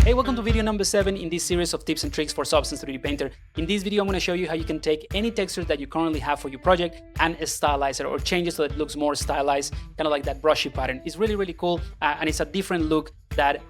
Hey, welcome to video number 7 in this series of tips and tricks for Substance 3D Painter. In this video, I'm going to show you how you can take any texture that you currently have for your project and stylize it or change it so that it looks more stylized, kind of like that brushy pattern. It's really, really cool, and it's a different look that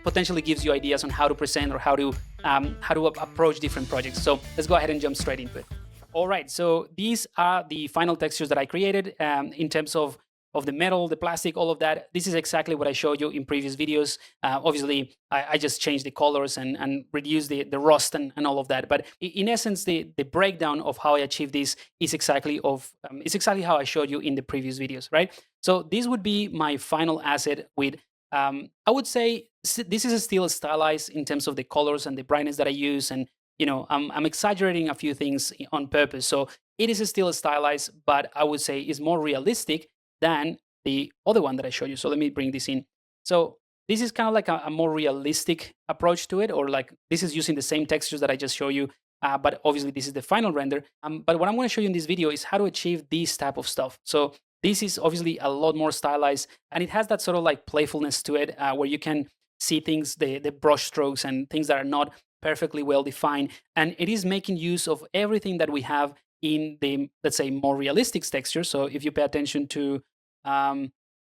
potentially gives you ideas on how to present or how to approach different projects. So let's go ahead and jump straight into it. All right, so these are the final textures that I created in terms of the metal, the plastic, all of that. This is exactly what I showed you in previous videos. Obviously, I just changed the colors and reduced the rust and all of that. But in essence, the breakdown of how I achieved this is exactly how I showed you in the previous videos, right? So this would be my final asset with, I would say this is still stylized in terms of the colors and the brightness that I use. And, I'm exaggerating a few things on purpose. So it is still stylized, but I would say it's more realistic than the other one that I showed you. So let me bring this in. So this is kind of like a more realistic approach to it, or like this is using the same textures that I just showed you, but obviously this is the final render. But what I'm going to show you in this video is how to achieve this type of stuff. So this is obviously a lot more stylized, and it has that sort of like playfulness to it, where you can see things, the brush strokes and things that are not perfectly well defined. And it is making use of everything that we have in the, let's say, more realistic texture. So if you pay attention to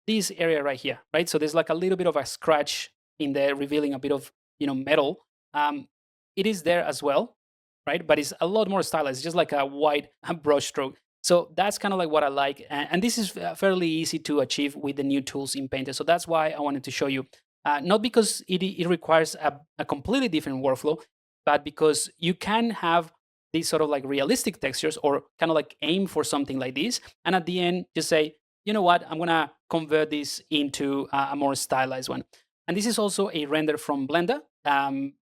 this area right here, right? So there's like a little bit of a scratch in there, revealing a bit of, metal. It is there as well, right? But it's a lot more stylized. It's just like a white brush stroke. So that's kind of like what I like. And this is fairly easy to achieve with the new tools in Painter. So that's why I wanted to show you. Not because it requires a completely different workflow, but because you can have these sort of like realistic textures or kind of like aim for something like this. And at the end, just say, you know what, I'm going to convert this into a more stylized one. And this is also a render from Blender,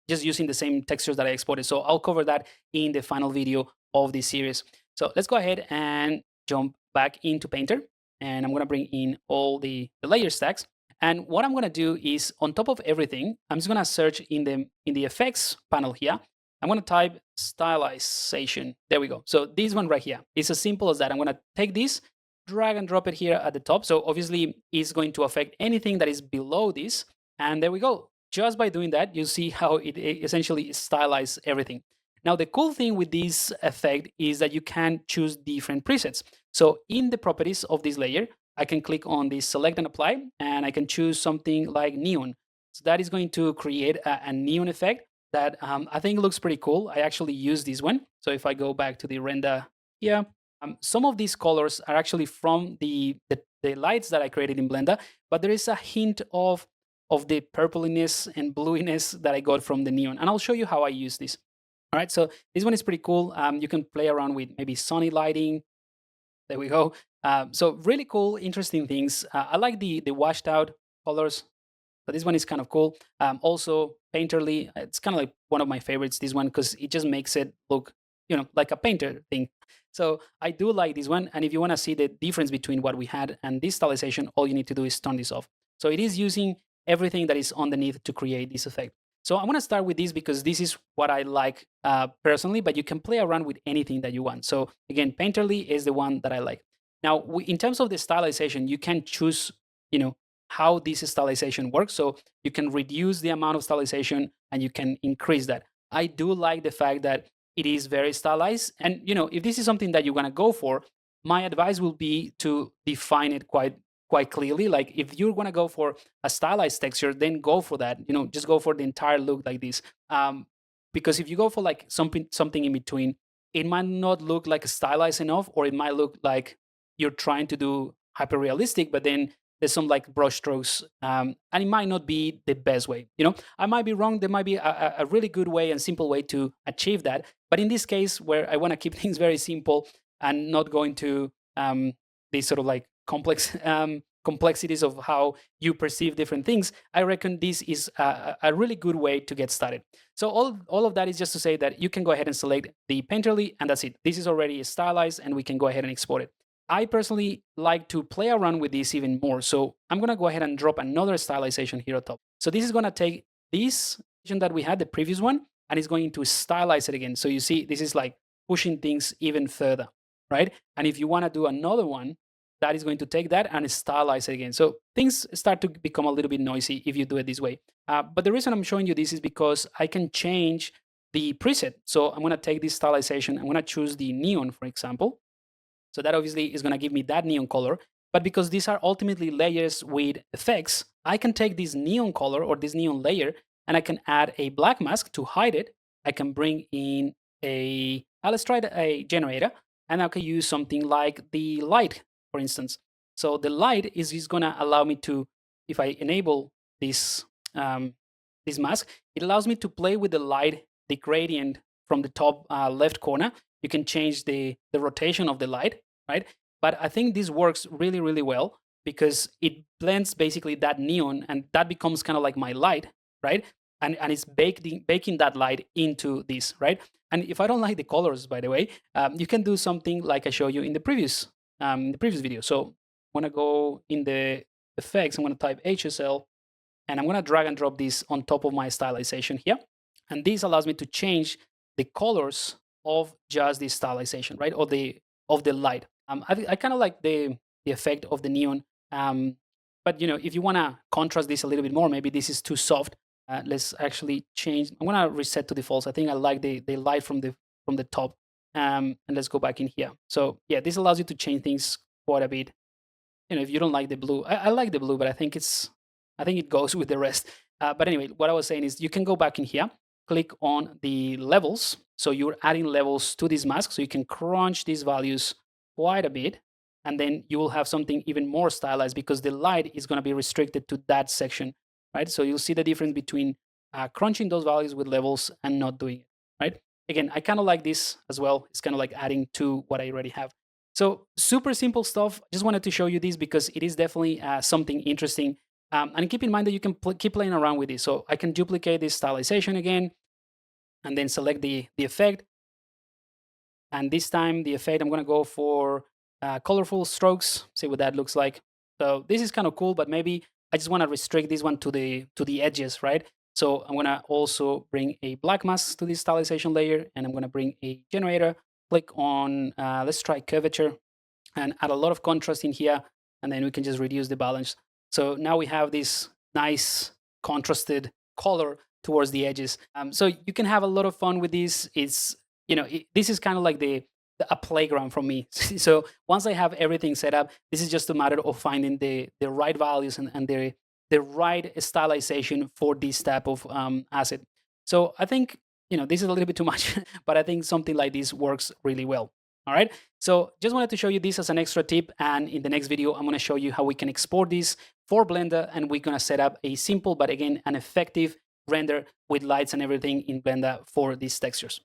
just using the same textures that I exported. So I'll cover that in the final video of this series. So let's go ahead and jump back into Painter. And I'm going to bring in all the layer stacks. And what I'm going to do is, on top of everything, I'm just going to search in the effects panel here. I'm going to type stylization. There we go. So this one right here is as simple as that. I'm going to take this, drag and drop it here at the top. So obviously it's going to affect anything that is below this. And there we go. Just by doing that, you see how it essentially stylize everything. Now, the cool thing with this effect is that you can choose different presets. So in the properties of this layer, I can click on the select and apply, and I can choose something like neon. So that is going to create a neon effect that I think looks pretty cool. I actually use this one. So if I go back to the render here, some of these colors are actually from the lights that I created in Blender, but there is a hint of the purpliness and bluiness that I got from the neon. And I'll show you how I use this. All right, so this one is pretty cool. You can play around with maybe sunny lighting. There we go. So really cool, interesting things. I like the washed out colors. So this one is kind of cool. Also, Painterly, it's kind of like one of my favorites, this one, because it just makes it look, like a painter thing. So I do like this one. And if you want to see the difference between what we had and this stylization, all you need to do is turn this off. So it is using everything that is underneath to create this effect. So I'm going to start with this because this is what I like personally, but you can play around with anything that you want. So again, Painterly is the one that I like. Now, in terms of the stylization, you can choose, how this stylization works. So you can reduce the amount of stylization and you can increase that. I do like the fact that it is very stylized. And, if this is something that you're going to go for, my advice will be to define it quite clearly. Like if you're going to go for a stylized texture, then go for that. Just go for the entire look like this. Because if you go for like something in between, it might not look like stylized enough, or it might look like you're trying to do hyper realistic, but then there's some like brush strokes, and it might not be the best way. I might be wrong. There might be a really good way and simple way to achieve that. But in this case, where I want to keep things very simple and not go into these sort of like complex complexities of how you perceive different things, I reckon this is a really good way to get started. So all of that is just to say that you can go ahead and select the Painterly, and that's it. This is already stylized, and we can go ahead and export it. I personally like to play around with this even more. So I'm going to go ahead and drop another stylization here on top. So this is going to take this that we had, the previous one, and it's going to stylize it again. So you see, this is like pushing things even further, right? And if you want to do another one, that is going to take that and stylize it again. So things start to become a little bit noisy if you do it this way. But the reason I'm showing you this is because I can change the preset. So I'm going to take this stylization. I'm going to choose the neon, for example. So that obviously is going to give me that neon color. But because these are ultimately layers with effects, I can take this neon color or this neon layer and I can add a black mask to hide it. I can bring in let's try a generator, and I can use something like the light, for instance. So the light is going to allow me to, if I enable this, this mask, it allows me to play with the light, the gradient from the top left corner. You can change the rotation of the light, right? But I think this works really, really well because it blends basically that neon and that becomes kind of like my light, right? And it's baking that light into this, right? And if I don't like the colors, by the way, you can do something like I showed you in the previous video. So I'm gonna go in the effects, I'm gonna type HSL, and I'm gonna drag and drop this on top of my stylization here. And this allows me to change the colors of just this stylization, right? Or of the light. I kind of like the effect of the neon. But if you wanna contrast this a little bit more, maybe this is too soft. Let's actually change. I'm gonna reset to defaults. I think I like the light from the top. And let's go back in here. So yeah, this allows you to change things quite a bit. If you don't like the blue, I like the blue, but I think it goes with the rest. But anyway, what I was saying is you can go back in here, click on the levels. So you're adding levels to this mask, so you can crunch these values quite a bit, and then you will have something even more stylized because the light is going to be restricted to that section, right? So you'll see the difference between crunching those values with levels and not doing it, right? Again, I kind of like this as well. It's kind of like adding to what I already have. So super simple stuff. Just wanted to show you this because it is definitely something interesting. And keep in mind that you can keep playing around with this. So I can duplicate this stylization again and then select the effect. And this time the effect, I'm going to go for colorful strokes, see what that looks like. So this is kind of cool, but maybe I just want to restrict this one to the edges, right? So I'm going to also bring a black mask to this stylization layer, and I'm going to bring a generator, click on, let's try curvature, and add a lot of contrast in here, and then we can just reduce the balance. So now we have this nice contrasted color towards the edges. So you can have a lot of fun with this. It's, this is kind of like a playground for me. So once I have everything set up, this is just a matter of finding the right values and the right stylization for this type of asset. So I think, this is a little bit too much, but I think something like this works really well. All right. So just wanted to show you this as an extra tip. And in the next video, I'm going to show you how we can export this for Blender. And we're going to set up a simple, but again, an effective render with lights and everything in Blender for these textures.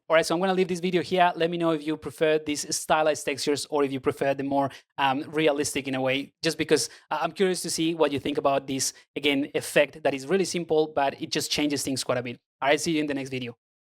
All right, so I'm going to leave this video here. Let me know if you prefer these stylized textures or if you prefer the more realistic in a way, just because I'm curious to see what you think about this, again, effect that is really simple, but it just changes things quite a bit. All right, see you in the next video.